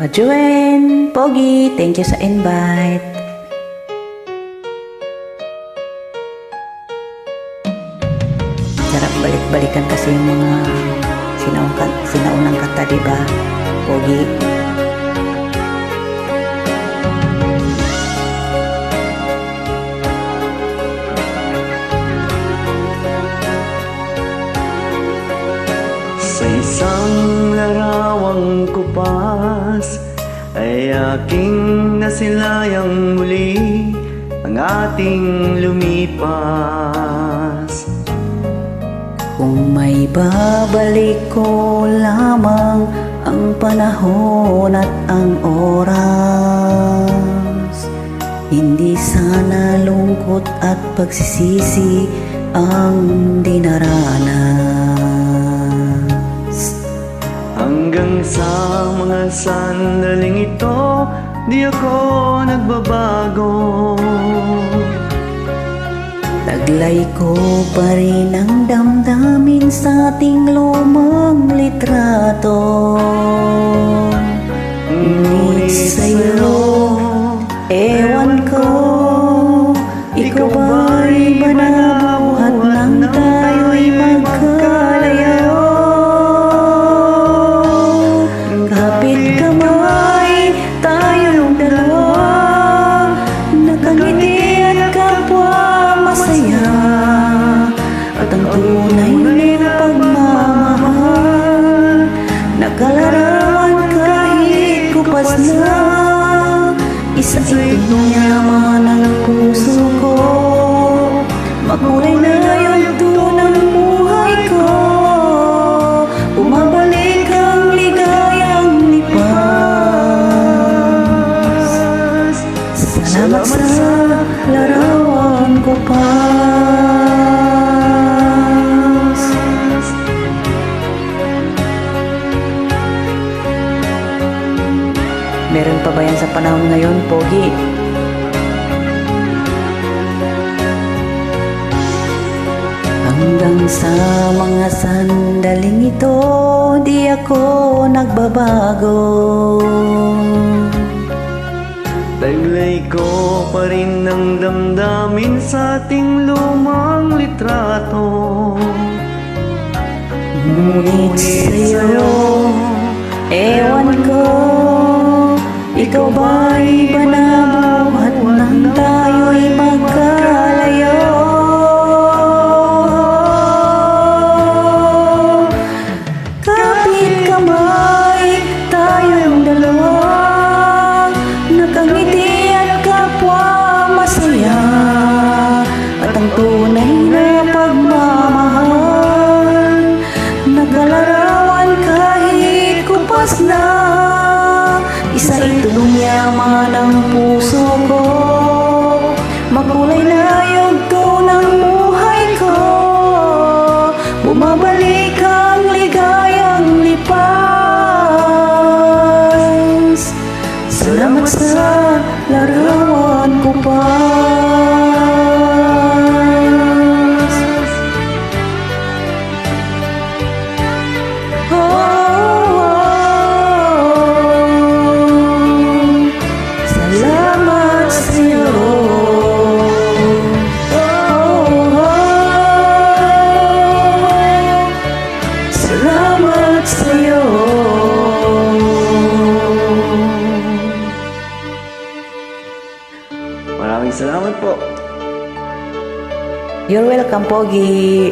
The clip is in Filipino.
Pajuen, Pogi, thank you sa invite. Sarap balik-balikan kasi yung mga sinaunang kanta, diba, Pogi? Sa isang larawang kupas ay aking nasilayang muli ang ating lumipas. Kung may babalik ko lamang ang panahon at ang oras, hindi sana lungkot at pagsisisi ang dinaranas. Hanggang sa mga sandaling ito, di ako nagbabago. Taglay ko pa rin ang damdamin sa ating lumang litrato. Ngunit sa'yo, ewan ko, ikaw ba'y manabuhat nang tayo'y magkalayo? Kapit kamay, tayong dalawa, nakangiti at kapwa masaya, at ang tunay na pagmamahal, nakalarawan kahit kupas na. Isa itong yaman ng puso ko, makulay na yung tunang buhay ko, bumabalik ang ligayang lipas. Salamat sa larawan ko pa. Meron pa ba yan sa panahon ngayon, Pogi? Hanggang sa mga sandaling ito, di ako nagbabago. Taglay ko pa rin ang damdamin sa ating lumang litrato. Ngunit sa'yo, ewan ko, ikaw ba'y manabuhat nang tayo'y magkalayo? Kapit kamay, tayong dalawa, nakangiti at kapwa masaya, at ang tunay na pagmamahal, nakalarawan kahit kupas na. Isa itong yaman ng puso ko, makulay na yung tunang buhay ko, bumabalik ang ligayang lipas. Salamat sa larawan ko pa. Salamat sa'yo. Maraming salamat po. You're welcome, Pogi.